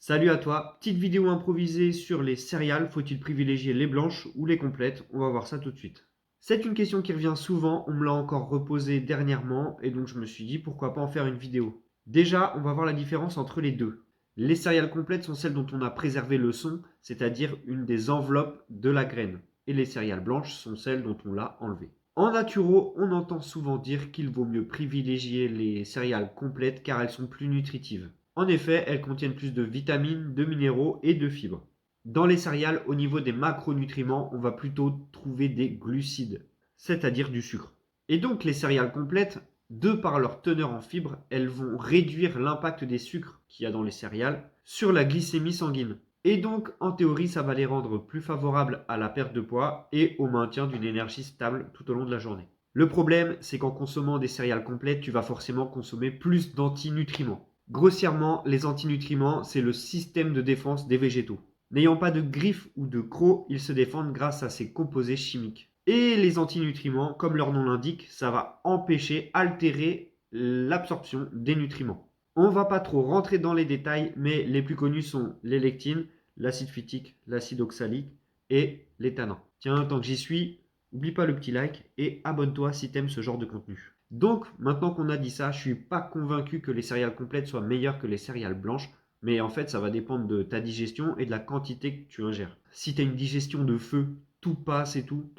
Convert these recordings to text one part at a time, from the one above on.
Salut à toi, petite vidéo improvisée sur les céréales, faut-il privilégier les blanches ou les complètes? On va voir ça tout de suite. C'est une question qui revient souvent, on me l'a encore reposée dernièrement et donc je me suis dit pourquoi pas en faire une vidéo. Déjà, on va voir la différence entre les deux. Les céréales complètes sont celles dont on a préservé le son, c'est-à-dire une des enveloppes de la graine. Et les céréales blanches sont celles dont on l'a enlevée. En naturo, on entend souvent dire qu'il vaut mieux privilégier les céréales complètes car elles sont plus nutritives. En effet, elles contiennent plus de vitamines, de minéraux et de fibres. Dans les céréales, au niveau des macronutriments, on va plutôt trouver des glucides, c'est-à-dire du sucre. Et donc les céréales complètes, de par leur teneur en fibres, elles vont réduire l'impact des sucres qu'il y a dans les céréales sur la glycémie sanguine. Et donc, en théorie, ça va les rendre plus favorables à la perte de poids et au maintien d'une énergie stable tout au long de la journée. Le problème, c'est qu'en consommant des céréales complètes, tu vas forcément consommer plus d'antinutriments. Grossièrement, les antinutriments, c'est le système de défense des végétaux. N'ayant pas de griffes ou de crocs, ils se défendent grâce à ces composés chimiques. Et les antinutriments, comme leur nom l'indique, ça va empêcher, altérer l'absorption des nutriments. On ne va pas trop rentrer dans les détails, mais les plus connus sont les lectines, l'acide phytique, l'acide oxalique et les tannins. Tiens, tant que j'y suis, n'oublie pas le petit like et abonne-toi si t'aimes ce genre de contenu. Donc, maintenant qu'on a dit ça, je ne suis pas convaincu que les céréales complètes soient meilleures que les céréales blanches, mais en fait, ça va dépendre de ta digestion et de la quantité que tu ingères. Si tu as une digestion de feu, tout passe et tout,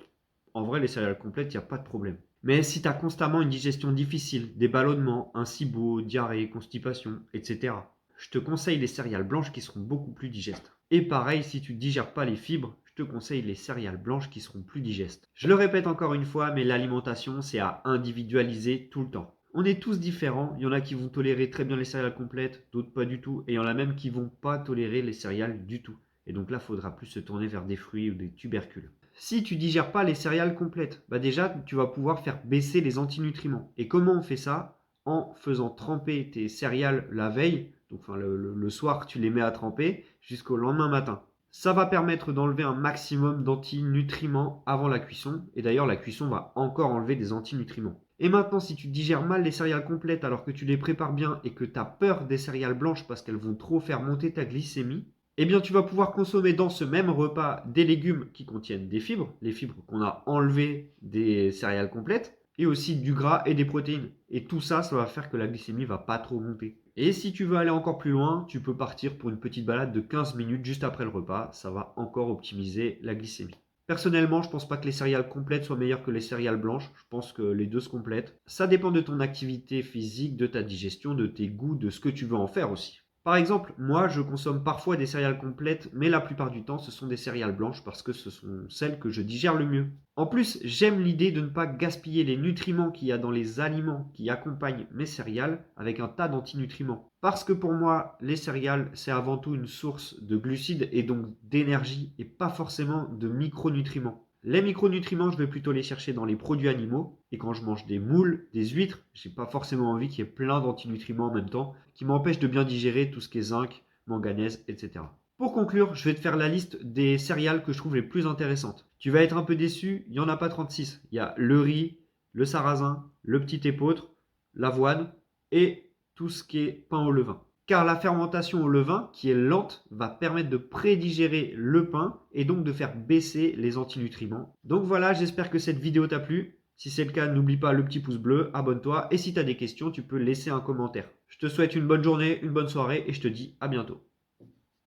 en vrai, les céréales complètes, il n'y a pas de problème. Mais si tu as constamment une digestion difficile, des ballonnements, un SIBO, diarrhée, constipation, etc., je te conseille les céréales blanches qui seront beaucoup plus digestes. Et pareil, si tu ne digères pas les fibres, je te conseille les céréales blanches qui seront plus digestes. Je le répète encore une fois, mais l'alimentation, c'est à individualiser tout le temps. On est tous différents, il y en a qui vont tolérer très bien les céréales complètes, d'autres pas du tout, et il y en a même qui vont pas tolérer les céréales du tout. Et donc là, il faudra plus se tourner vers des fruits ou des tubercules. Si tu digères pas les céréales complètes, bah déjà tu vas pouvoir faire baisser les antinutriments. Et comment on fait ça? En faisant tremper tes céréales la veille, donc enfin, le soir tu les mets à tremper jusqu'au lendemain matin. Ça va permettre d'enlever un maximum d'antinutriments avant la cuisson. Et d'ailleurs la cuisson va encore enlever des antinutriments. Et maintenant, si tu digères mal les céréales complètes alors que tu les prépares bien et que tu as peur des céréales blanches parce qu'elles vont trop faire monter ta glycémie, eh bien tu vas pouvoir consommer dans ce même repas des légumes qui contiennent des fibres, les fibres qu'on a enlevées des céréales complètes, et aussi du gras et des protéines. Et tout ça, ça va faire que la glycémie va pas trop monter. Et si tu veux aller encore plus loin, tu peux partir pour une petite balade de 15 minutes juste après le repas, ça va encore optimiser la glycémie. Personnellement, je ne pense pas que les céréales complètes soient meilleures que les céréales blanches. Je pense que les deux se complètent. Ça dépend de ton activité physique, de ta digestion, de tes goûts, de ce que tu veux en faire aussi. Par exemple, moi, je consomme parfois des céréales complètes, mais la plupart du temps, ce sont des céréales blanches parce que ce sont celles que je digère le mieux. En plus, j'aime l'idée de ne pas gaspiller les nutriments qu'il y a dans les aliments qui accompagnent mes céréales avec un tas d'antinutriments. Parce que pour moi, les céréales, c'est avant tout une source de glucides et donc d'énergie et pas forcément de micronutriments. Les micronutriments, je vais plutôt les chercher dans les produits animaux. Et quand je mange des moules, des huîtres, j'ai pas forcément envie qu'il y ait plein d'antinutriments en même temps qui m'empêchent de bien digérer tout ce qui est zinc, manganèse, etc. Pour conclure, je vais te faire la liste des céréales que je trouve les plus intéressantes. Tu vas être un peu déçu, il n'y en a pas 36. Il y a le riz, le sarrasin, le petit épeautre, l'avoine et tout ce qui est pain au levain. Car la fermentation au levain, qui est lente, va permettre de prédigérer le pain et donc de faire baisser les antinutriments. Donc voilà, j'espère que cette vidéo t'a plu. Si c'est le cas, n'oublie pas le petit pouce bleu, abonne-toi et si tu as des questions, tu peux laisser un commentaire. Je te souhaite une bonne journée, une bonne soirée et je te dis à bientôt.